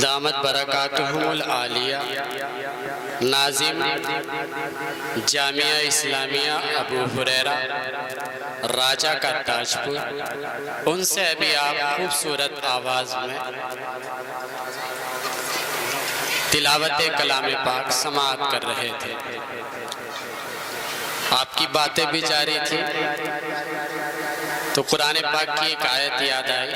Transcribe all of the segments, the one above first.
دامت برکاتہم العالیہ ناظم جامعہ اسلامیہ ابو ہریرہ راجہ کا تاج پور، ان سے ابھی آپ خوبصورت آواز میں تلاوت کلام پاک سماعت کر رہے تھے۔ آپ کی باتیں بھی جاری تھی تو قرآن پاک کی ایک آیت یاد آئی،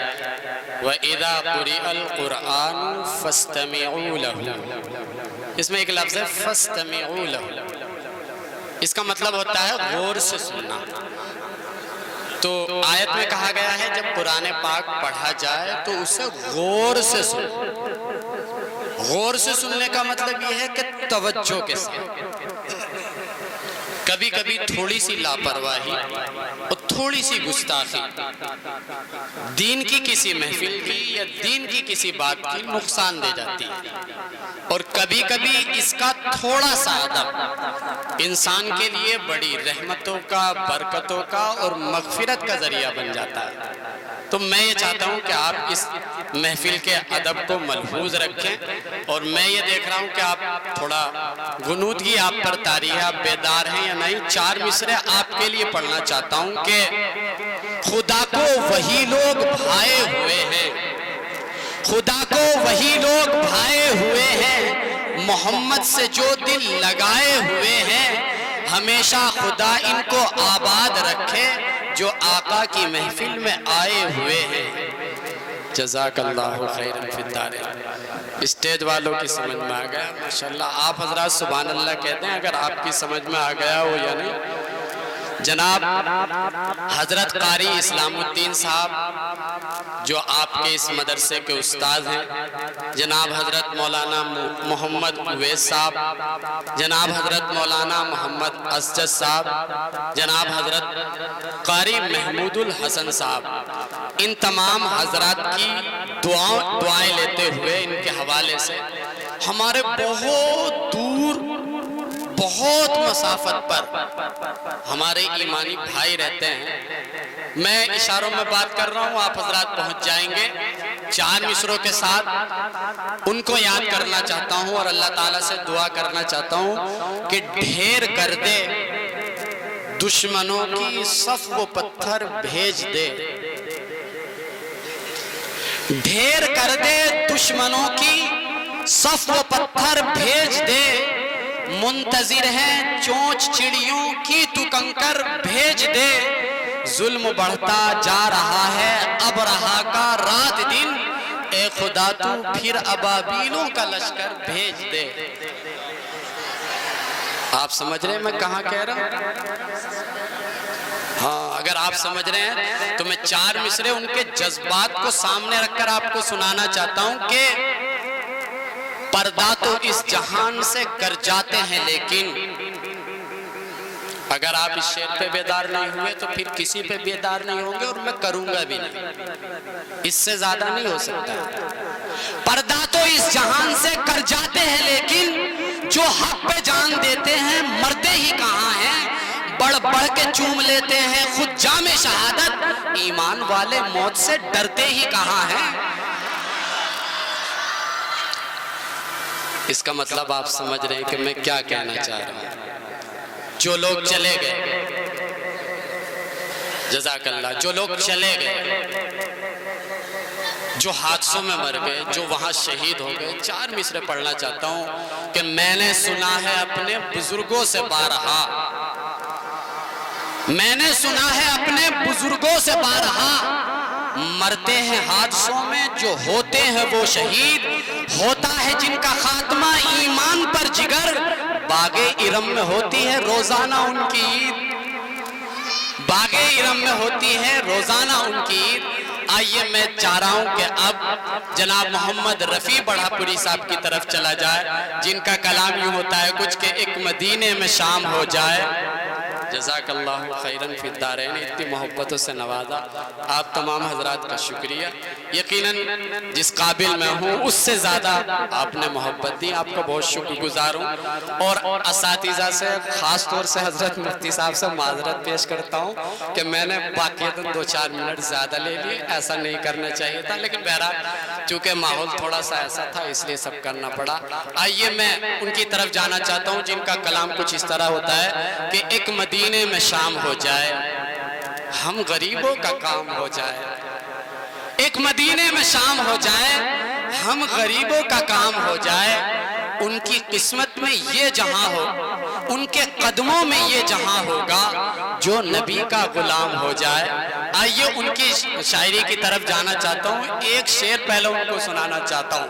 وَإِذَا قُرِئَ الْقُرْآنُ فَاسْتَمِعُوا لَهُ۔ اس میں ایک لفظ ہے فَاسْتَمِعُوا لَهُ، اس کا مطلب ہوتا ہے غور سے سننا۔ تو آیت میں کہا گیا ہے جب قرآن پاک پڑھا جائے تو اسے غور سے سنو۔ غور سے سننے کا مطلب یہ ہے کہ توجہ کے ساتھ۔ کبھی کبھی تھوڑی سی لاپرواہی اور تھوڑی سی گستاخی دین کی کسی محفل کی یا دین کی کسی بات کی نقصان دے جاتی ہے، اور کبھی کبھی اس کا تھوڑا سا ادب انسان کے لیے بڑی رحمتوں کا، برکتوں کا اور مغفرت کا ذریعہ بن جاتا ہے۔ تو میں یہ چاہتا ہوں کہ آپ اس محفل کے ادب کو ملحوظ رکھیں، اور میں یہ دیکھ رہا ہوں کہ آپ تھوڑا غنودگی آپ پر طاری ہے، آپ بیدار ہیں یا نہیں۔ 4 مصرے آپ کے لیے پڑھنا چاہتا ہوں کہ خدا کو وہی لوگ بھائے ہوئے ہیں، خدا کو وہی لوگ بھائے ہوئے ہیں، محمد سے جو دل لگائے ہوئے ہیں، ہمیشہ خدا ان کو آباد رکھے جو آقا کی محفل میں آئے ہوئے ہیں۔ جزاک اللہ خیرا فی الدارین۔ اسٹیج والوں کی سمجھ میں آ گیا؟ ماشاءاللہ آپ حضرات سبحان اللہ کہتے ہیں اگر آپ کی سمجھ میں آ گیا ہو یا نہیں۔ جناب حضرت قاری اسلام الدین صاحب جو آپ کے اس مدرسے کے استاد ہیں، جناب حضرت مولانا محمد اویس صاحب، جناب حضرت مولانا محمد اسجد صاحب، جناب حضرت قاری محمود الحسن صاحب، ان تمام حضرات کی دعائیں لیتے ہوئے ان کے حوالے سے ہمارے بہت دور، بہت مسافت پر ہمارے ایمانی بھائی رہتے ہیں۔ میں اشاروں میں بات کر رہا ہوں، آپ حضرات پہنچ جائیں گے۔ 4 مصروں کے ساتھ ان کو یاد کرنا چاہتا ہوں اور اللہ تعالیٰ سے دعا کرنا چاہتا ہوں کہ ڈھیر کر دے دشمنوں کی صف و پتھر بھیج دے، ڈھیر کر دے دشمنوں کی صف و پتھر بھیج دے، منتظر ہیں چونچ چڑیوں کی تو کنکر بھیج دے، ظلم بڑھتا جا رہا ہے اب رہا کا رات دن، اے خدا تو پھر ابابیلوں کا لشکر بھیج دے۔ آپ سمجھ رہے ہیں میں کہاں کہہ رہا ہوں؟ ہاں اگر آپ سمجھ رہے ہیں تو میں 4 مصرے ان کے جذبات کو سامنے رکھ کر آپ کو سنانا چاہتا ہوں کہ پردہ تو اس جہان سے کر جاتے ہیں، لیکن اگر آپ اس شعر پہ بیدار نہیں ہوئے تو پھر کسی پہ بیدار نہیں ہوں گے، اور میں کروں گا بھی نہیں، اس سے زیادہ نہیں ہو سکتا۔ پردہ تو اس جہان سے کر جاتے ہیں، لیکن جو حق پہ جان دیتے ہیں مرتے ہی کہاں ہیں، بڑھ بڑھ کے چوم لیتے ہیں خود جام شہادت، ایمان والے موت سے ڈرتے ہی کہاں ہیں۔ اس کا مطلب آپ سمجھ رہے ہیں کہ میں کیا کہنا چاہ رہا ہوں۔ جو لوگ چلے گئے، جزاک اللہ، جو لوگ چلے گئے، جو حادثوں میں مر گئے، جو وہاں شہید ہو گئے، 4 مصرے پڑھنا چاہتا ہوں کہ میں نے سنا ہے اپنے بزرگوں سے بارہا، میں نے سنا ہے اپنے بزرگوں سے بارہا، مرتے ہیں حادثوں میں جو ہوتے ہیں وہ شہید، ہوتا ہے جن کا خاتمہ ایمان پر جگر، باغ ارم میں ہوتی ہے روزانہ ان کی عید، باغ ارم میں ہوتی ہے روزانہ ان کی عید۔ آئیے میں چاہ رہا ہوں کہ اب جناب محمد رفیع بڑھا پوری صاحب کی طرف چلا جائے، جن کا کلام یوں ہوتا ہے کچھ کہ ایک مدینے میں شام ہو جائے، جزاک اللہ خیراً فی الدارین، اتنی محبتوں سے نوازا، آپ تمام حضرات کا شکریہ۔ یقیناً جس قابل میں ہوں اس سے زیادہ آپ نے محبت دی، آپ کا بہت شکر گزار ہوں، اور اساتذہ سے خاص طور سے حضرت مفتی صاحب سے معذرت پیش کرتا ہوں کہ میں نے باقیتاً 2-4 منٹ زیادہ لے لیے، ایسا نہیں کرنا چاہیے تھا، لیکن بہرحال چونکہ ماحول تھوڑا سا ایسا تھا اس لیے سب کرنا پڑا۔ آئیے میں ان کی طرف جانا چاہتا ہوں جن کا کلام کچھ اس طرح ہوتا ہے کہ ایک مدینے میں شام ہو جائے، ہم غریبوں کا کام ہو جائے، ایک مدینے میں شام ہو جائے، ہم غریبوں کا کام ہو جائے، ان کی قسمت میں یہ جہاں ہو، ان کے قدموں میں یہ جہاں ہوگا جو نبی کا غلام ہو جائے۔ آئیے ان کی شاعری کی طرف جانا چاہتا ہوں، ایک شعر پہلے ان کو سنانا چاہتا ہوں،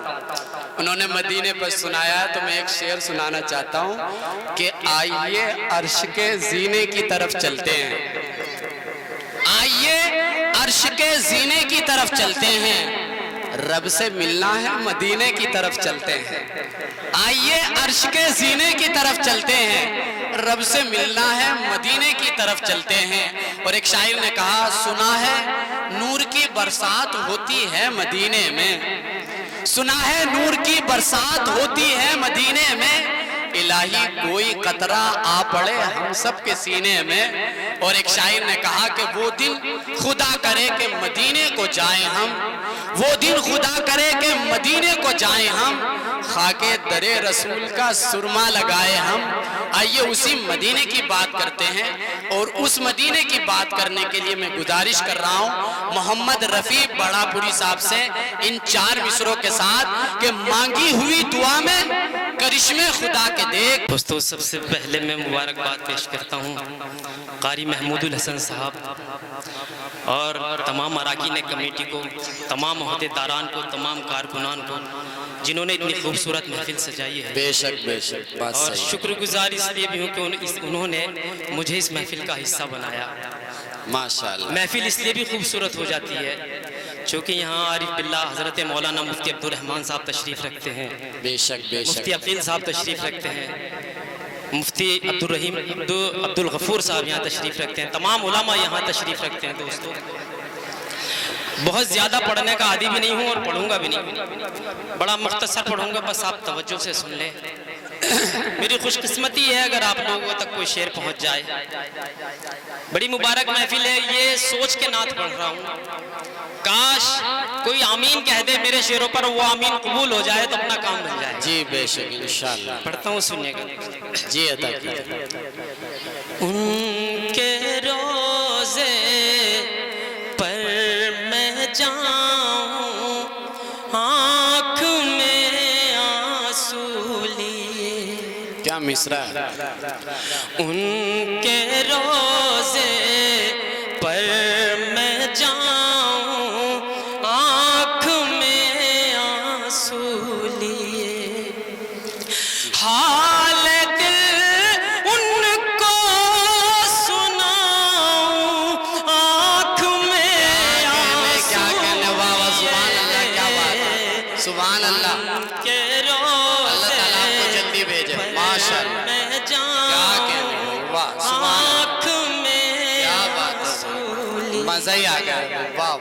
انہوں نے مدینے پر سنایا ہے تو میں ایک شعر سنانا چاہتا ہوں کہ آئیے عرش کے زینے کی طرف چلتے ہیں، آئیے عرش کے زینے کی طرف چلتے ہیں، رب سے ملنا ہے مدینے کی طرف چلتے ہیں، آئیے عرش کے زینے کی طرف چلتے ہیں، رب سے ملنا ہے مدینے کی طرف چلتے ہیں۔ اور ایک شاعر نے کہا، سنا ہے نور کی برسات ہوتی ہے مدینے میں، سنا ہے نور کی برسات ہوتی ہے مدینے میں، الہی کوئی قطرہ آ پڑے ہم سب کے سینے میں۔ اور ایک شاعر نے کہا کہ وہ دن خدا کرے کہ مدینے کو جائیں ہم، وہ دن خدا کرے کہ مدینے کو جائیں ہم، خاک در رسول کا سرما لگائے ہم۔ آئیے اسی مدینے کی بات کرتے ہیں، اور اس مدینے کی بات کرنے کے لیے میں گزارش کر رہا ہوں محمد رفیع بڑا پوری صاحب سے ان 4 مصروں کے ساتھ کہ مانگی ہوئی دعا میں کرشمے خدا کے دیکھ۔ دوستو سب سے پہلے میں مبارکباد پیش کرتا ہوں قاری محمود الحسن صاحب اور تمام اراکین کمیٹی کو، تمام عہدیداران کو، تمام کارکنان کو جنہوں نے اتنی خوبصورت محفل سجائی ہے۔ بے شک بے شک بات اور صحیح، شکر گزار اس لیے بھی ہوں کہ انہوں نے مجھے اس محفل کا حصہ بنایا۔ ماشاءاللہ۔ محفل اس لیے بھی خوبصورت ہو جاتی ہے چونکہ یہاں عارف باللہ حضرت مولانا مفتی عبدالرحمن صاحب تشریف رکھتے ہیں، بے شک بے شک، مفتی عقیل صاحب تشریف رکھتے ہیں، مفتی عبدالغفور صاحب یہاں تشریف رکھتے ہیں، تمام علماء یہاں تشریف رکھتے ہیں۔ دوستو بہت زیادہ پڑھنے کا عادی بھی نہیں ہوں اور پڑھوں گا بھی نہیں، بڑا مختصر پڑھوں گا، بس آپ توجہ سے سن لیں۔ میری خوش قسمتی ہے اگر آپ لوگوں تک کوئی شعر پہنچ جائے، بڑی مبارک محفل ہے، یہ سوچ کے نعت پڑھ رہا ہوں، کاش کوئی آمین کہہ دے میرے شعروں پر، وہ آمین قبول ہو جائے تو اپنا کام بن جائے۔ جی بے شک انشاءاللہ، پڑھتا ہوں سنیے گا۔ جی عطا کیجئے۔ ان کے روزے پر میں جاؤں، آنکھ میں آنسو لیے، کیا مصرع ہے؟ ان کے روزے پر میں جاؤں، آنکھ میں آنسو لیے، حال دل ان کو سناؤں، آنکھ میں کیا آنسو کہنے، واہ واہ سبحان اللہ، کیا بات ہے، سبحان اللہ، کے اللہ روزے تعالیٰ آپ کو جلدی بھیجے، ماشاءاللہ، میں کیا جاؤں، کہنے، واہ سبحان اللہ، آنکھ میں کیا بات آنسو ہے، لیے۔ مزہ ہی آ گیا، واہ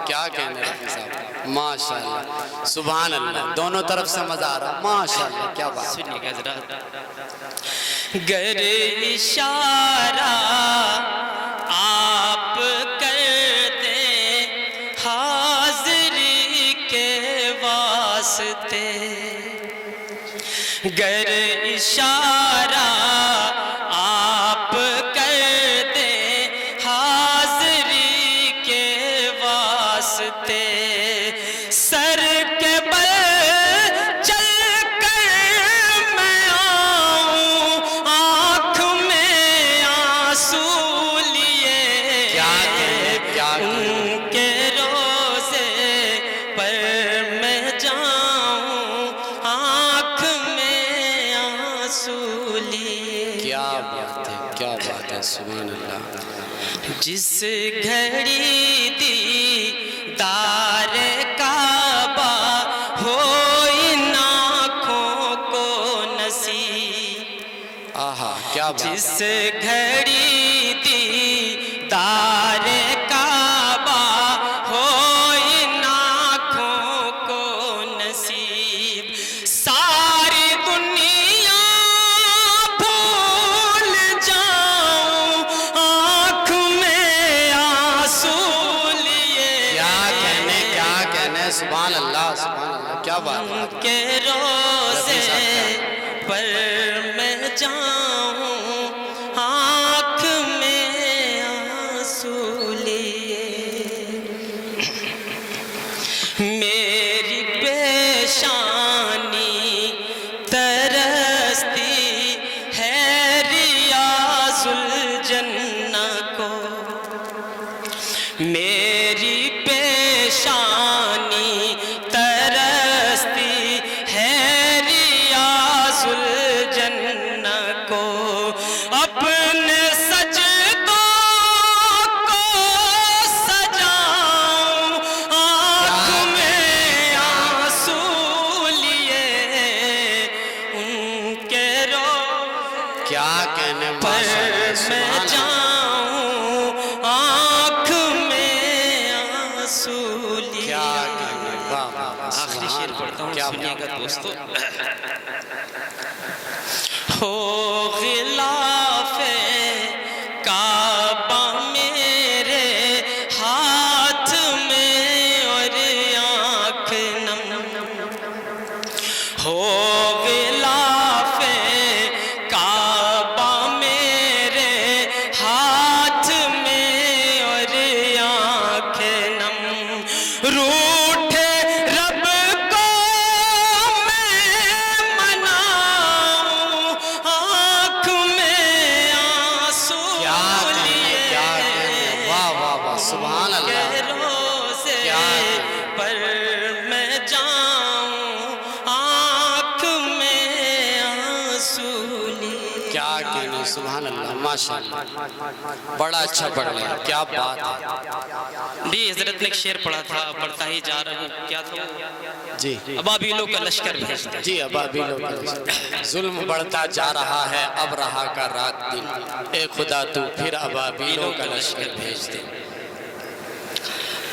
کیا کہنے رفیع صاحب، ماشاءاللہ سبحان اللہ، دونوں طرف سے مزہ آ رہا، ماشاءاللہ کیا بات ہے۔ سنیے گا ذرا، گر اشارہ آپ کر دیں حاضری کے واسطے، گر اشارہ آپ کر دیں حاضری کے واسطے، سر کے بل چل کر میں آؤں، آنکھ میں آنسو لیے، کیا کہنے، کیا کہنے، ان کے روزے پر میں جاؤں، آنکھ میں آنسو لیے، کیا بات ہے، کیا بات ہے، سبحان اللہ۔ جس گھڑی دیدار کعبہ ہو ان آنکھوں کو نصیب، آہا کیا بات ہے، جس گھڑی سبحان اللہ سبحان اللہ، کیا بات ہے. کے روزے پر میں جاؤں آنکھ میں آنسو لیے، میری پیشانی ترستی ہے ریاض الجنہ کو، میری پیشانی ترستی ہے ریاض الجنہ کو، اپنے سجدوں کو سجاؤں آنکھ میں آنسو لیے، ان کے روزے کیا کہنے پر ماشاءاللہ میں سبحان اللہ. جاؤں آنکھ میں آنسو لیے. کیا کہنے، واہ واہ واہ، آخری شعر پڑھتا ہوں، کیا سنیے بات گا دوستو. ہو غلاف کعبہ میرے ہاتھ میں اور آنکھ نم، ہو غلاف کعبہ میرے ہاتھ میں اور آنکھ نم، روٹھے رب کو میں مناؤں آنکھ میں آنسو کیا کہنے، کیا کہنے، واہ واہ واہ سبحان اللہ. کے روزے کیا پر میں جاؤں آنکھ میں آنسو لیے. کیا کہنے، سبحان اللہ ماشاءاللہ، بڑا اچھا پڑھ لیا، کیا بات ہے. بھی حضرت نے ایک شعر پڑھا تھا، پڑھتا ہی جا رہا ہوں، کیا تھا وہ؟ جی ابابیلوں کا لشکر بھیجتے. جی ابابیلوں کا ظلم بڑھتا جا رہا ہے، اب رہا کا رات دن، اے خدا تو پھر ابابیلوں کا لشکر بھیج دے.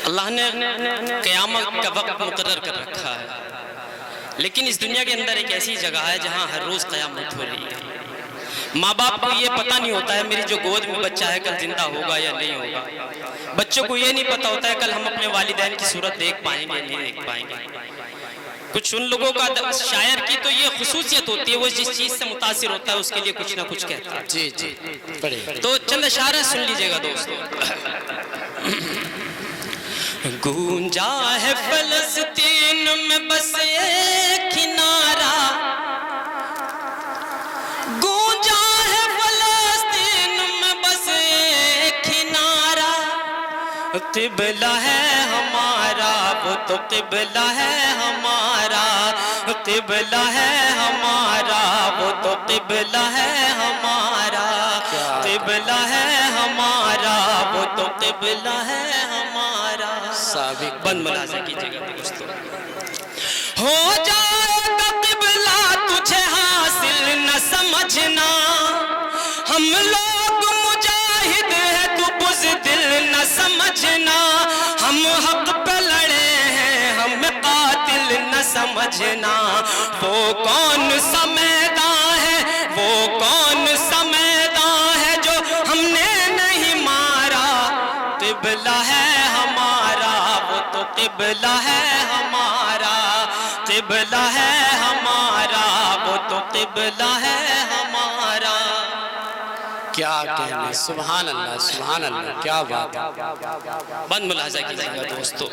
اللہ نے قیامت کا وقت مقرر کر رکھا ہے، لیکن اس دنیا کے اندر ایک ایسی جگہ ہے جہاں ہر روز قیامت ہو رہی ہے. ماں باپ کو یہ پتہ نہیں ہوتا ہے میری جو گود میں بچہ ہے کل زندہ ہوگا یا نہیں ہوگا. بچوں کو یہ نہیں پتہ ہوتا ہے کل ہم اپنے والدین کی صورت دیکھ پائیں گے نہیں دیکھ پائیں گے. کچھ ان لوگوں کا شاعر کی تو یہ خصوصیت ہوتی ہے، وہ جس چیز سے متاثر ہوتا ہے اس کے لیے کچھ نہ کچھ کہتا ہے. جی جی پڑھیں. تو چند اشعار سن لیجئے گا دوستو. گونجا ہے فلسطین میں بس ایک ہی نعرہ، گونجا ہے فلسطین میں بس ایک ہی نعرہ، قبلہ ہے ہمارا وہ تو قبلہ ہے ہمارا، قبلہ ہے ہمارا وہ تو قبلہ ہے ہمارا، قبلہ ہے ہمارا وہ تو قبلہ ہے ہمارا. سابق بند ملازہ کیجئے گا دوستو. ہو جائے گا قبلہ تجھے حاصل نہ سمجھنا، ہم لوگ مجاہد ہیں تو بزدل نہ سمجھنا، ہم حق پہ لڑے ہیں ہم قاتل نہ سمجھنا. وہ کون سا میدان ہے، وہ کون سا میدان ہے جو ہم نے نہیں مارا، قبلہ ہے ہمارا وہ تو قبلہ ہے ہمارا، قبلہ ہے ہمارا وہ تو قبلہ ہے ہمارا. کیا کہنے، سبحان اللہ سبحان اللہ، کیا بات ہے. بند ملاحظہ کیجئے گا دوستو.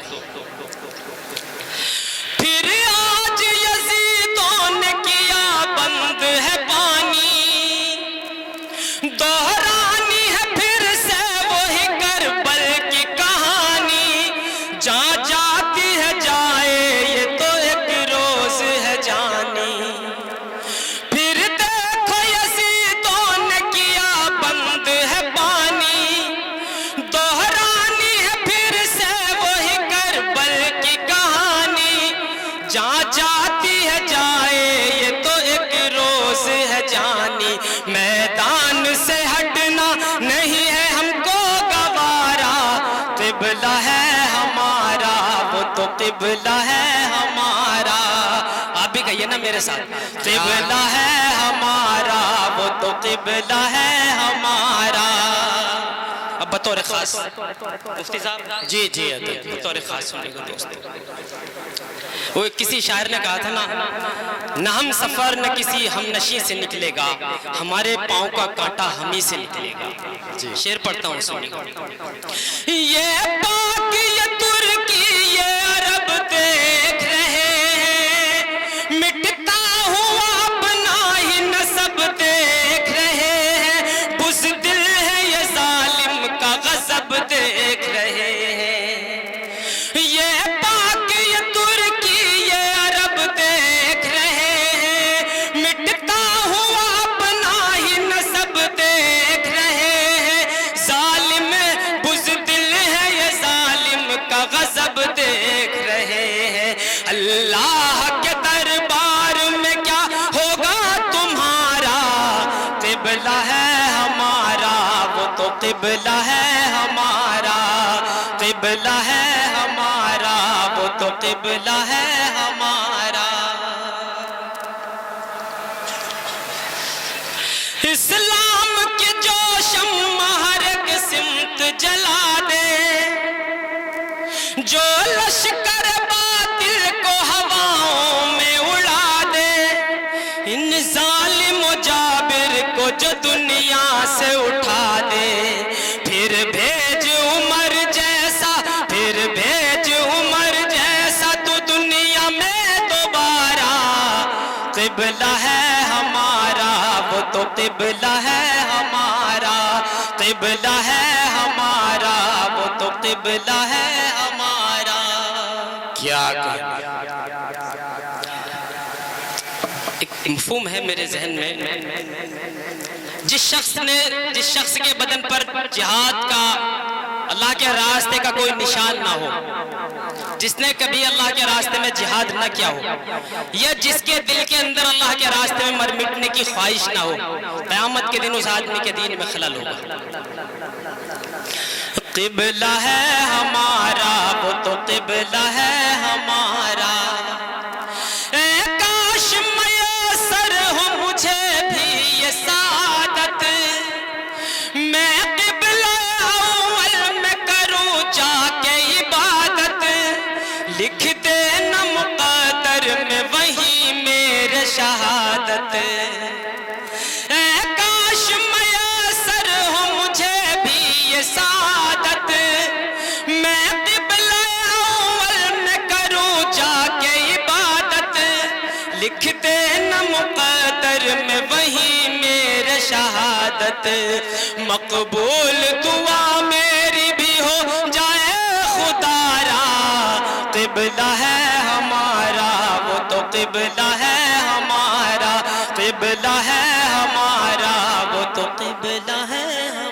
پھر آج یزیدوں نے کیا بند ہے پانی، دہرانی ہے پھر سے وہی کربل کی کہانی، جہاں جاتی ہے جائے یہ تو ایک روز ہے جانی. پھر دیکھو یزیدوں نے کیا بند ہے پانی، دہرانی ہے پھر سے وہی کربل کی کہانی، جہاں جاتی ہے جائے یہ تو ایک روز ہے جانی. میدان سے ہٹنا نہیں ہے ہم کو گوارا، قبلہ ہے ہمارا وہ تو قبلہ ہے ہمارا. آپ بھی کہیے نا میرے ساتھ، قبلہ ہے ہمارا وہ تو قبلہ ہے ہمارا. اب بطور خاص مفتی صاحب جی جی بطور خاص سننے کو دوستو، وہ کسی شاعر نے کہا تھا نہ ہم سفر نہ کسی ہم نشیں سے نکلے گا، ہمارے پاؤں کا کانٹا ہم ہی سے نکلے گا. شعر پڑھتا ہوں سننے کو. یہ پاک یہ ترکی یہ عرب دیکھ رہے ہیں، مٹتا ہوا اپنا ہی نسب دیکھ رہے ہیں، بزدل ہے یہ ظالم کا غضب دیکھ رہے ہیں. یہ پاک یہ ترکی یہ عرب دیکھ رہے ہیں، مٹتا ہوا اپنا ہی نسب دیکھ رہے ہیں، ظالم بزدل ہے یہ ظالم کا غضب دیکھ رہے ہیں. اللہ کے دربار میں کیا ہوگا تمہارا، قبلہ ہے ہمارا وہ تو قبلہ ہے ہمارا، قبلہ ہے ہمارا وہ تو قبلہ ہے ہمارا. اسلام کے جوشم ہر ایک سمت جلا دے، جو لشکر باطل کو ہواؤں میں اڑا دے، ان ظالم و جابر کو جو دنیا سے اٹھا دے، پھر بھیج عمر جیسا، پھر بھیج عمر جیسا تو دنیا میں دوبارہ. قبلہ ہے ہمارا وہ تو قبلہ ہے ہمارا، قبلہ ہے ہمارا وہ تو قبلہ ہے ہمارا. کیا کہنا. ایک مفہوم ہے میرے ذہن میں، جس شخص کے بدن پر جہاد کا، اللہ کے راستے کا کوئی نشان نہ ہو، جس نے کبھی اللہ کے راستے میں جہاد نہ کیا ہو، یا جس کے دل کے اندر اللہ کے راستے میں مر مٹنے کی خواہش نہ ہو، قیامت کے دن اس آدمی کے دین میں خلل ہوگا. قبلہ ہے ہمارا وہ تو قبلہ ہے ہمارا. اے کاش میسر ہو مجھے بھی یہ سعادت، میں قبلہ اول میں کروں جا کے عبادت، لکھ دے نہ مقدر میں وہی میرے شہادت. اے کاش میسر ہو مجھے بھی یہ سعادت، میں قبلہ اول میں کروں جا کے عبادت، لکھ دے نہ مقدر میں وہی میرے شہادت. مقبول دعا میری بھی ہو جائے خدارا، قبلہ ہے ہمارا وہ تو قبلہ ہے ہمارا، قبلہ ہے ہمارا وہ تو قبلہ ہے ہمارا.